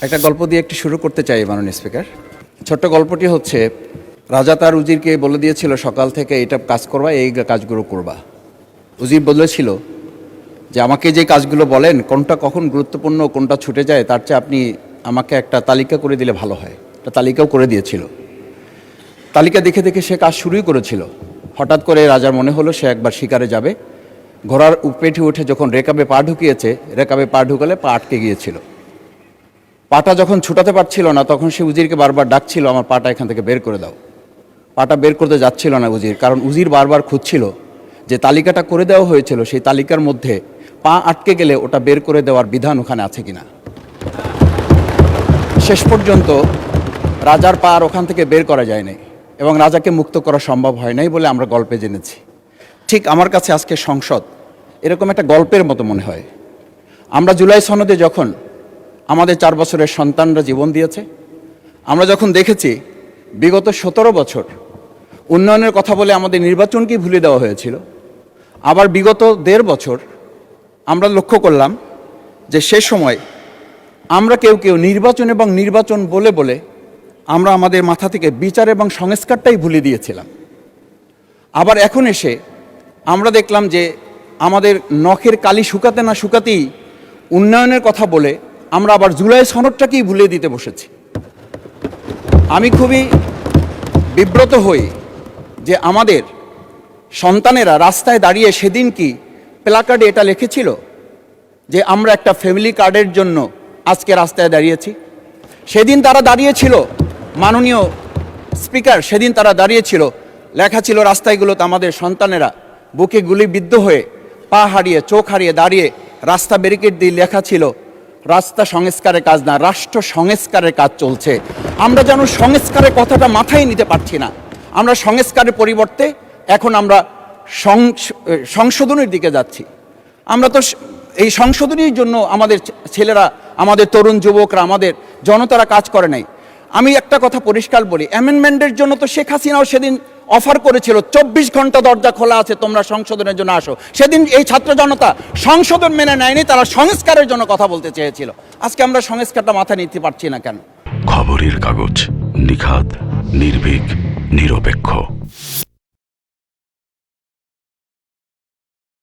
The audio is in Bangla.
একটা গল্প দিয়ে একটু শুরু করতে চাই মাননীয় স্পিকার। ছোট্ট গল্পটি হচ্ছে, রাজা তার উজিরকে বলে দিয়েছিল সকাল থেকে এটা কাজ করবা, এই কাজগুলো করবা। উজির বলেছিল যে আমাকে যে কাজগুলো বলেন কোনটা কখন গুরুত্বপূর্ণ কোনটা ছুটে যায় তার চেয়ে আপনি আমাকে একটা তালিকা করে দিলে ভালো হয়। একটা তালিকাও করে দিয়েছিল। তালিকা দেখে দেখে সে কাজ শুরুই করেছিল। হঠাৎ করে রাজার মনে হলো সে একবার শিকারে যাবে। ঘোড়ার পেটে উঠে যখন রেকাবে পা ঢুকিয়েছে, রেকাবে পা ঢুকালে পা আটকে গিয়েছিল। পাটা যখন ছুটাতে পারছিল না তখন সে উজিরকে বারবার ডাকছিল, আমার পাটা এখান থেকে বের করে দাও। পাটা বের করতে যাচ্ছিল না উজির, কারণ উজির বারবার খুঁজছিল যে তালিকাটা করে দেওয়া হয়েছিল সেই তালিকার মধ্যে পা আটকে গেলে ওটা বের করে দেওয়ার বিধান ওখানে আছে কিনা। শেষ পর্যন্ত রাজার পা আর ওখান থেকে বের করা যায় নাই এবং রাজাকে মুক্ত করা সম্ভব হয় নাই বলে আমরা গল্পে জেনেছি। ঠিক আমার কাছে আজকে সংসদ এরকম একটা গল্পের মতো মনে হয়। আমরা জুলাই সনদে যখন আমাদের 4 বছরের সন্তানরা জীবন দিয়েছে, আমরা যখন দেখেছি বিগত 17 বছর উন্নয়নের কথা বলে আমাদের নির্বাচনকেই ভুলে দেওয়া হয়েছিল, আবার বিগত 1.5 বছর আমরা লক্ষ্য করলাম যে সে সময় আমরা কেউ কেউ নির্বাচন এবং নির্বাচন বলে বলে আমরা আমাদের মাথা থেকে বিচার এবং সংস্কারটাই ভুলে দিয়েছিলাম। আবার এখন এসে আমরা দেখলাম যে আমাদের নখের কালি শুকাতে না শুকাতেই উন্নয়নের কথা বলে আমরা আবার জুলাই সনদটাকেই ভুলে দিতে বসেছি। আমি খুবই বিব্রত হই যে আমাদের সন্তানেরা রাস্তায় দাঁড়িয়ে সেদিন কি প্ল্যাকার্ডে এটা লিখেছিল যে আমরা একটা ফ্যামিলি কার্ডের জন্য আজকে রাস্তায় দাঁড়িয়েছি। সেদিন তারা দাঁড়িয়েছিল, মাননীয় স্পিকার, সেদিন তারা দাঁড়িয়েছিল, লেখা ছিল রাস্তাগুলোতে আমাদের সন্তানেরা বুকে গুলিবিদ্ধ হয়ে পা হারিয়ে চোখ হারিয়ে দাঁড়িয়ে রাস্তা ব্যারিকেড দিয়ে লেখা ছিল রাস্তা সংস্কারের কাজ না, রাষ্ট্র সংস্কারের কাজ চলছে। আমরা যেন সংস্কারের কথাটা মাথায় নিতে পারছি না। আমরা সংস্কারের পরিবর্তে এখন আমরা সংশোধনের দিকে যাচ্ছি। আমরা তো এই সংশোধনীর জন্য আমাদের ছেলেরা, আমাদের তরুণ যুবকরা, আমাদের জনতারা কাজ করে নাই। আমি একটা কথা পরিষ্কার বলি, অ্যামেন্ডমেন্টের জন্য তো শেখ হাসিনাও সেদিন অফার করেছিল 24 ঘন্টা দরজা খোলা আছে, তোমরা সংশোধনের জন্য আসো। সেদিন এই ছাত্র জনতা সংশোধন মেনে নেয়নি, তারা সংস্কারের জন্য কথা বলতে চেয়েছিল। আজকে আমরা সংস্কারটা মাথায় নিতে পারছি না কেন? খবরের কাগজ, নিখাত, নির্ভীক, নিরপেক্ষ।